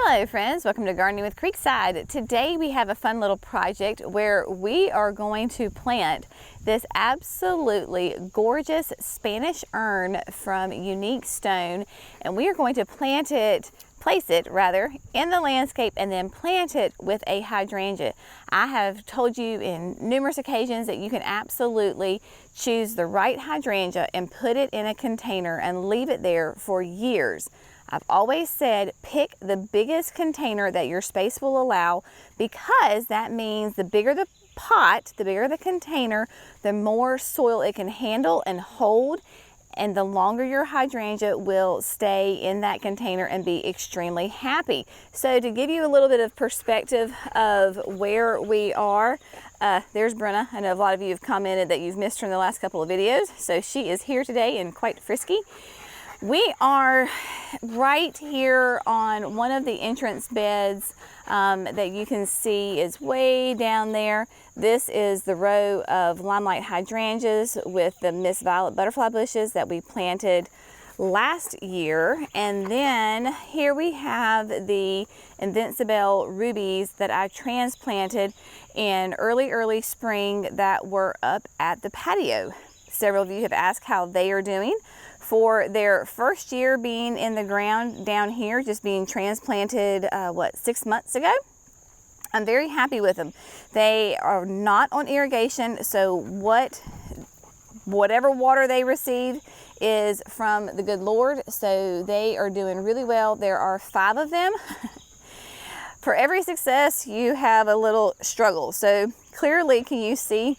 Hello friends, welcome to Gardening with Creekside. Today we have a fun little project where we are going to plant this absolutely gorgeous Spanish urn from Unique Stone, and we are going to place it in the landscape and then plant it with a hydrangea. I have told you in numerous occasions that you can absolutely choose the right hydrangea and put it in a container and leave it there for years. I've always said pick the biggest container that your space will allow, because that means the bigger the pot, the bigger the container, the more soil it can handle and hold, and the longer your hydrangea will stay in that container and be extremely happy. So to give you a little bit of perspective of where we are, there's Brenna. I know a lot of you have commented that you've missed her in the last couple of videos, so she is here today and quite frisky. We are right here on one of the entrance beds that you can see is way down there. This is the row of limelight hydrangeas with the Miss Violet butterfly bushes that we planted last year. And then here we have the Invincible rubies that I transplanted in early spring that were up at the patio. Several of you have asked how they are doing. For their first year being in the ground down here, just being transplanted, 6 months ago, I'm very happy with them. They are not on irrigation, so whatever water they receive is from the good Lord, so they are doing really well. There are 5 of them. For every success, you have a little struggle. So clearly, can you see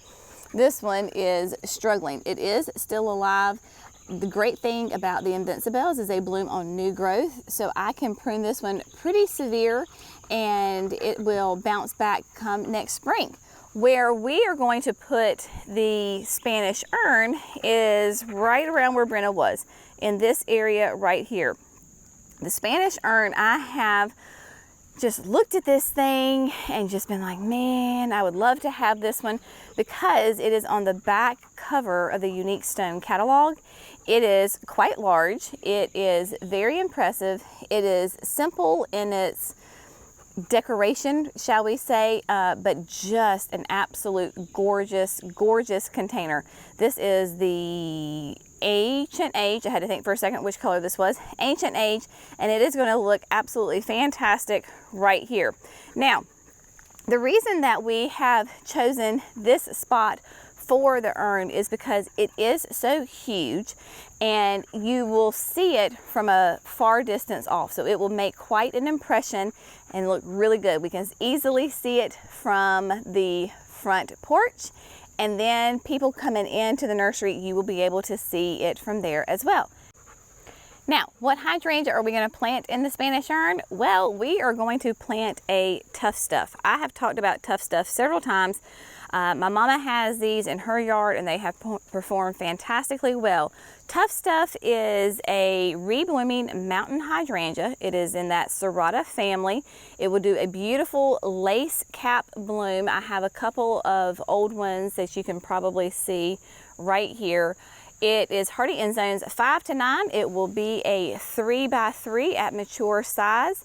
this one is struggling? It is still alive. The great thing about the Invincibles is they bloom on new growth, so I can prune this one pretty severe and it will bounce back come next spring. Where we are going to put the Spanish urn is right around where Brenna was, in this area right here. The Spanish urn, I have just looked at this thing and just been like, man, I would love to have this one, because it is on the back cover of the Unique Stone catalog. It is quite large. It is very impressive. It is simple in its decoration, shall we say, but just an absolute gorgeous container. This is the Ancient Age. I had to think for a second which color this was. Ancient Age, and it is going to look absolutely fantastic right here. Now, the reason that we have chosen this spot for the urn is because it is so huge and you will see it from a far distance off, so it will make quite an impression and look really good. We can easily see it from the front porch, and then people coming into the nursery, you will be able to see it from there as well. Now, what hydrangea are we going to plant in the Spanish urn? Well, we are going to plant a Tuff Stuff. I have talked about Tuff Stuff several times. My mama has these in her yard and they have performed fantastically well. Tuff Stuff is a reblooming mountain hydrangea. It is in that Serrata family. It will do a beautiful lace cap bloom. I have a couple of old ones that you can probably see right here. It is hardy in zones 5 to 9. It will be a 3x3 at mature size.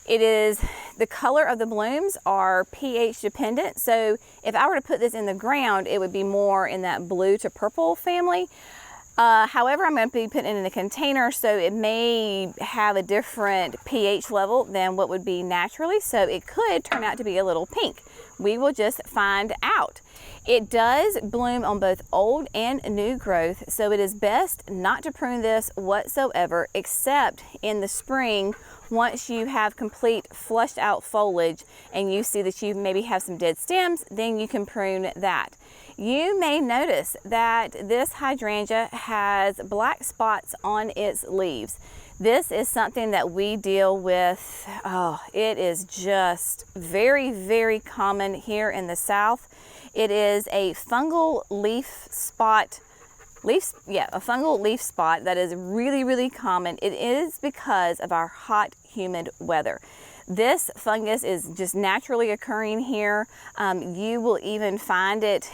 It is, the color of the blooms are pH dependent. So if I were to put this in the ground, it would be more in that blue to purple family. However, I'm going to be putting it in a container, so it may have a different pH level than what would be naturally. So it could turn out to be a little pink. We will just find out. It does bloom on both old and new growth, so it is best not to prune this whatsoever, except in the spring once you have complete flushed out foliage and you see that you maybe have some dead stems, then you can prune that. You may notice that this hydrangea has black spots on its leaves. This is something that we deal with. It is just very common here in the South. It is a fungal leaf spot. A fungal leaf spot that is really common. It is because of our hot, humid weather. This fungus is just naturally occurring here. You will even find it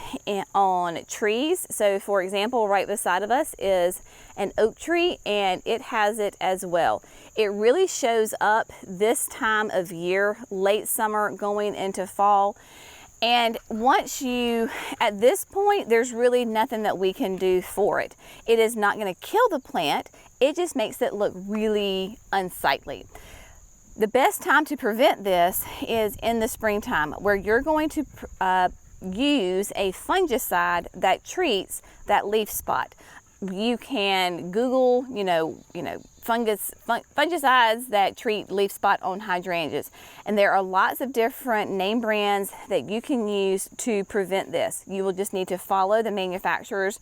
on trees. So for example, right beside of us is an oak tree and it has it as well. It really shows up this time of year, late summer going into fall. And once at this point, there's really nothing that we can do for it. It is not going to kill the plant. It just makes it look really unsightly. The best time to prevent this is in the springtime, where you're going to use a fungicide that treats that leaf spot. You can Google, fungicides that treat leaf spot on hydrangeas. And there are lots of different name brands that you can use to prevent this. You will just need to follow the manufacturer's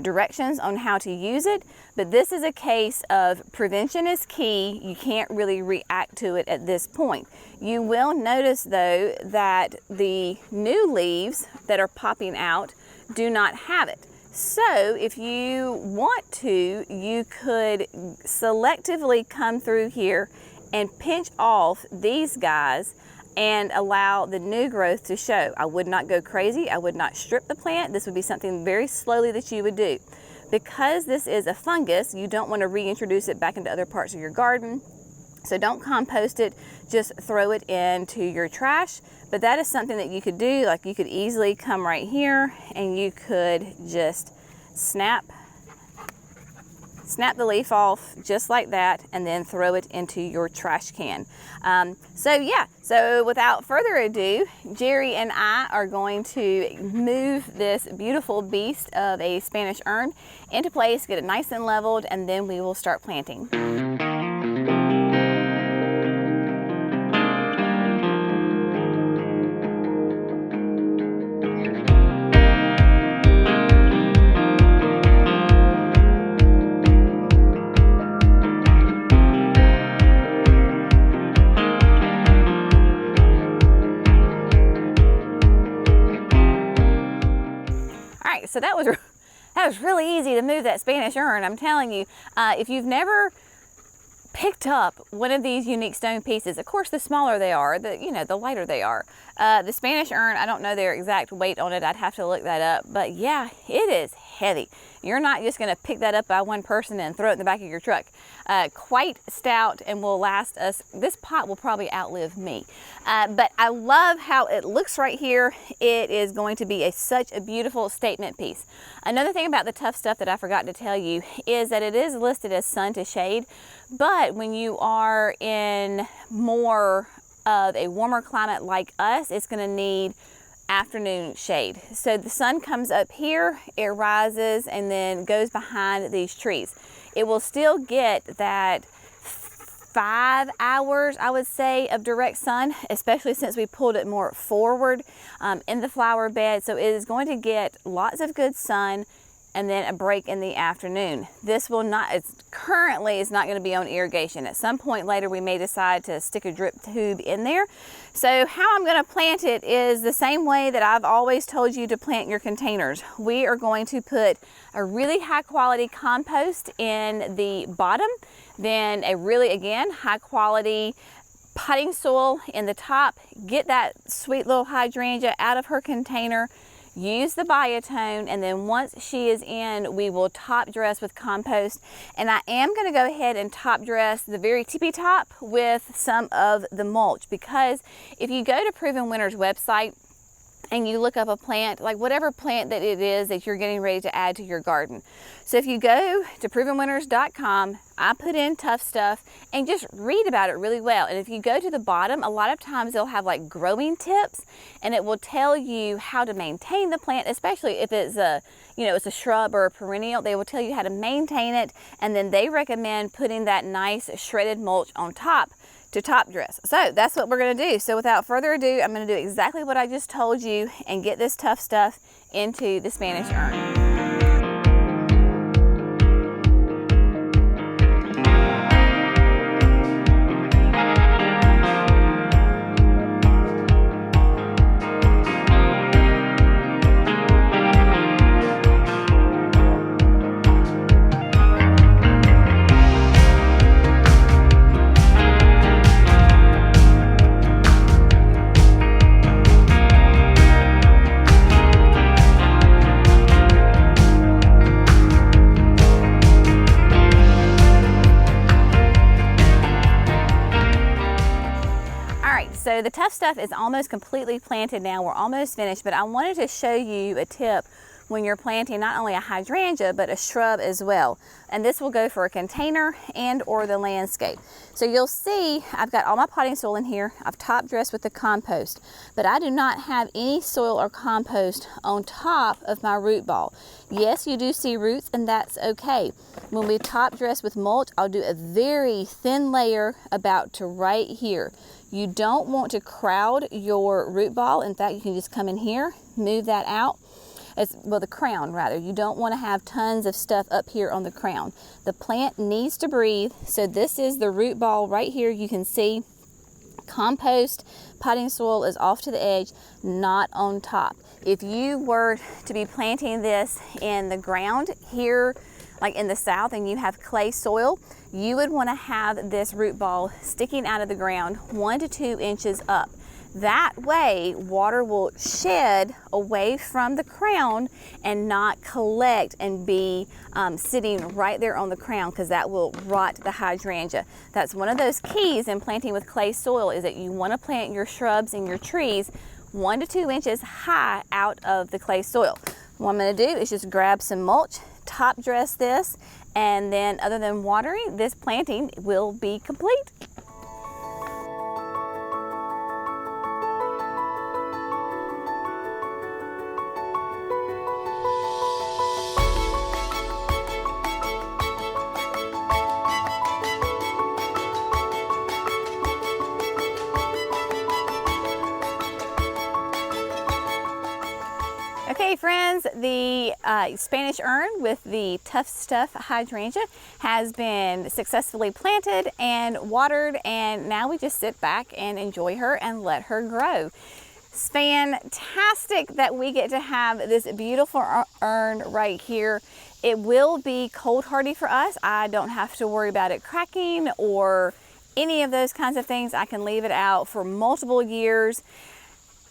directions on how to use it. But this is a case of prevention is key. You can't really react to it at this point. You will notice though that the new leaves that are popping out do not have it. So if you want to, you could selectively come through here and pinch off these guys and allow the new growth to show. I would not go crazy. I would not strip the plant. This would be something very slowly that you would do. Because this is a fungus, you don't want to reintroduce it back into other parts of your garden. So don't compost it, just throw it into your trash. But that is something that you could do. Like you could easily come right here and you could just snap the leaf off just like that and then throw it into your trash can. So without further ado, Jerry and I are going to move this beautiful beast of a Spanish urn into place, get it nice and leveled, and then we will start planting. So that was really easy to move that Spanish urn. I'm telling you, if you've never picked up one of these unique stone pieces, of course, the smaller they are, the lighter they are. The Spanish urn, I don't know their exact weight on it. I'd have to look that up. But yeah, it is heavy. You're not just going to pick that up by one person and throw it in the back of your truck. Quite stout and will last us. This pot will probably outlive me. But I love how it looks right here. It is going to be such a beautiful statement piece. Another thing about the Tuff Stuff that I forgot to tell you is that it is listed as sun to shade. But when you are in more of a warmer climate like us, it's going to need afternoon shade. So the sun comes up here, it rises, and then goes behind these trees. It will still get that 5 hours, I would say, of direct sun, especially since we pulled it more forward in the flower bed. So it is going to get lots of good sun and then a break in the afternoon. This will not, currently it's not going to be on irrigation. At some point later we may decide to stick a drip tube in there. So how I'm going to plant it is the same way that I've always told you to plant your containers. We are going to put a really high quality compost in the bottom, then a really, again, high quality potting soil in the top. Get that sweet little hydrangea out of her container. Use the biotone, and then once she is in, we will top dress with compost. And I am going to go ahead and top dress the very tippy top with some of the mulch, because if you go to Proven Winner's website and you look up a plant, like whatever plant that it is that you're getting ready to add to your garden. So if you go to provenwinners.com, I put in Tuff Stuff and just read about it really well. And if you go to the bottom, a lot of times they'll have like growing tips, and it will tell you how to maintain the plant, especially if it's it's a shrub or a perennial. They will tell you how to maintain it, and then they recommend putting that nice shredded mulch on top to top dress. So that's what we're going to do. So without further ado, I'm going to do exactly what I just told you and get this Tuff Stuff into the Spanish urn. So the Tuff Stuff is almost completely planted now. We're almost finished, but I wanted to show you a tip when you're planting not only a hydrangea, but a shrub as well. And this will go for a container and or the landscape. So you'll see I've got all my potting soil in here. I've top dressed with the compost, but I do not have any soil or compost on top of my root ball. Yes, you do see roots, and that's okay. When we top dress with mulch, I'll do a very thin layer about to right here. You don't want to crowd your root ball. In fact, you can just come in here, move that out. Well, the crown rather. You don't want to have tons of stuff up here on the crown. The plant needs to breathe. So this is the root ball right here. You can see compost, potting soil is off to the edge, not on top. If you were to be planting this in the ground here, like in the south, and you have clay soil, you would want to have this root ball sticking out of the ground 1 to 2 inches up. That way, water will shed away from the crown and not collect and be sitting right there on the crown, because that will rot the hydrangea. That's one of those keys in planting with clay soil, is that you want to plant your shrubs and your trees 1 to 2 inches high out of the clay soil. What I'm going to do is just grab some mulch, top dress this, and then other than watering, this planting will be complete. Okay friends, the Spanish Urn with the Tuff Stuff hydrangea has been successfully planted and watered, and now we just sit back and enjoy her and let her grow. It's fantastic that we get to have this beautiful urn right here. It will be cold hardy for us. I don't have to worry about it cracking or any of those kinds of things. I can leave it out for multiple years.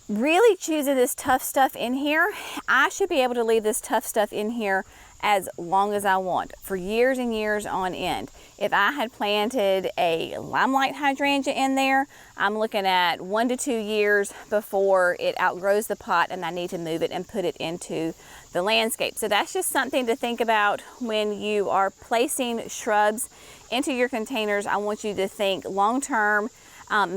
Really choosing this Tuff Stuff in here, I should be able to leave this Tuff Stuff in here as long as I want, for years and years on end. If I had planted a limelight hydrangea in there, I'm looking at 1 to 2 years before it outgrows the pot and I need to move it and put it into the landscape. So that's just something to think about when you are placing shrubs into your containers. I want you to think long term.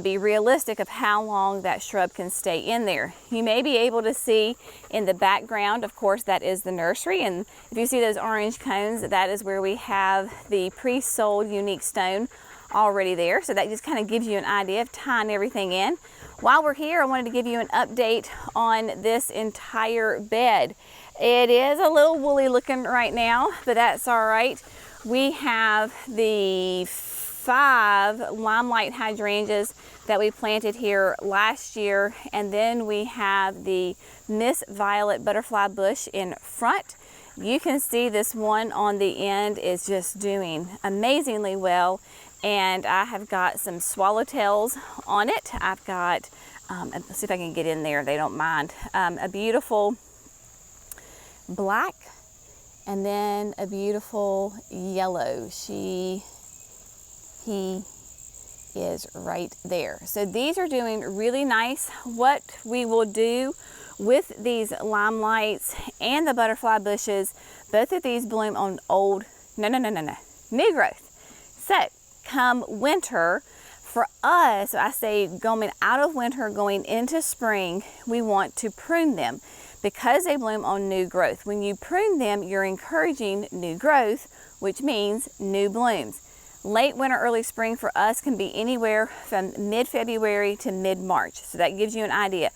Be realistic of how long that shrub can stay in there. You may be able to see in the background, of course, that is the nursery, and if you see those orange cones, that is where we have the pre-sold unique stone already there. So that just kind of gives you an idea of tying everything in. While we're here, I wanted to give you an update on this entire bed. It is a little woolly looking right now, but that's all right. We have the 5 limelight hydrangeas that we planted here last year, and then we have the Miss Violet butterfly bush in front. You can see this one on the end is just doing amazingly well, and I have got some swallowtails on it. I've got, let's see if I can get in there, they don't mind, a beautiful black and then a beautiful yellow. He is right there. So these are doing really nice. What we will do with these limelights and the butterfly bushes, both of these bloom on new growth. So come winter, for us, I say going out of winter, going into spring, we want to prune them because they bloom on new growth. When you prune them, you're encouraging new growth, which means new blooms. Late winter, early spring for us can be anywhere from mid-February to mid-March. So that gives you an idea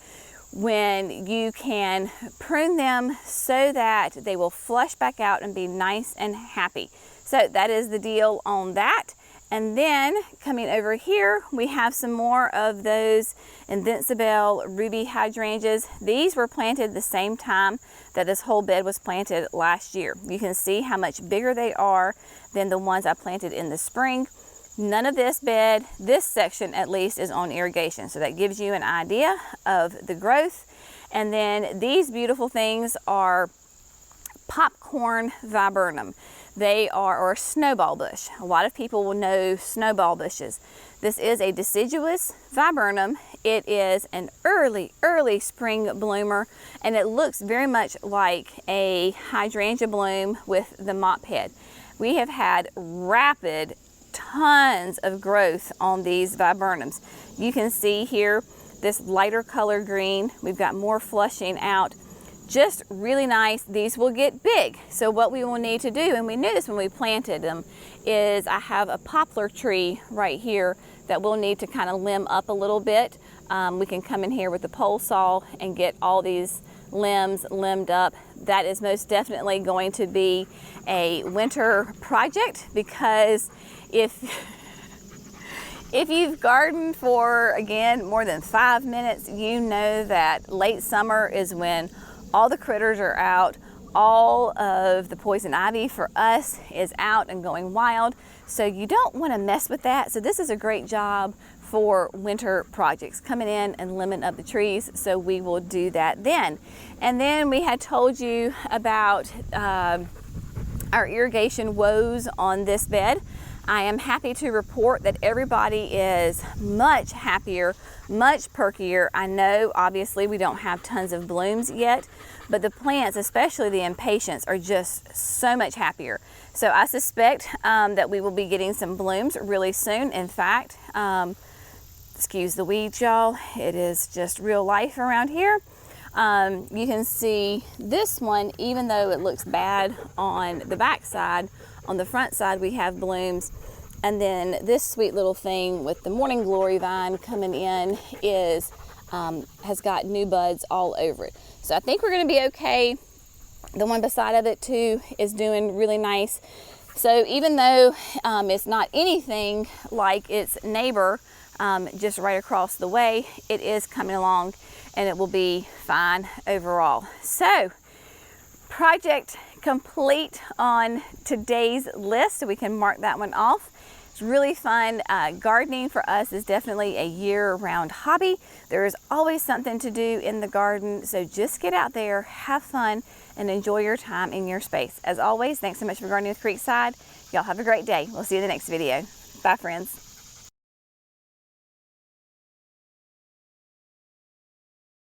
when you can prune them so that they will flush back out and be nice and happy. So that is the deal on that. And then coming over here, we have some more of those Invincible ruby hydrangeas. These were planted the same time that this whole bed was planted last year. You can see how much bigger they are than the ones I planted in the spring. None of this bed, this section at least, is on irrigation. So that gives you an idea of the growth. And then these beautiful things are popcorn viburnum. They are, or snowball bush. A lot of people will know snowball bushes. This is a deciduous viburnum. It is an early spring bloomer, and it looks very much like a hydrangea bloom with the mop head. We have had rapid tons of growth on these viburnums. You can see here this lighter color green. We've got more flushing out. Just really nice. These will get big. So what we will need to do, and we knew this when we planted them, is I have a poplar tree right here that we'll need to kind of limb up a little bit. We can come in here with the pole saw and get all these limbs limbed up. That is most definitely going to be a winter project, because if you've gardened for, again, more than 5 minutes, you know that late summer is when all the critters are out. All of the poison ivy for us is out and going wild. So you don't want to mess with that. So this is a great job for winter projects, coming in and limbing up the trees. So we will do that then. And then we had told you about our irrigation woes on this bed. I am happy to report that everybody is much happier, much perkier. I know obviously we don't have tons of blooms yet, but the plants, especially the impatiens, are just so much happier. So I suspect that we will be getting some blooms really soon. In fact, excuse the weeds, y'all. It is just real life around here. You can see this one, even though it looks bad on the back side, on the front side we have blooms. And then this sweet little thing with the morning glory vine coming in is has got new buds all over it. So I think we're going to be okay. The one beside of it too is doing really nice. So even though it's not anything like its neighbor just right across the way, it is coming along and it will be fine overall. So project complete on today's list, so we can mark that one off. It's really fun. Gardening for us is definitely a year-round hobby. There is always something to do in the garden, so just get out there, have fun, and enjoy your time in your space. As always, thanks so much for gardening with Creekside. Y'all have a great day. We'll see you in the next video. Bye, friends.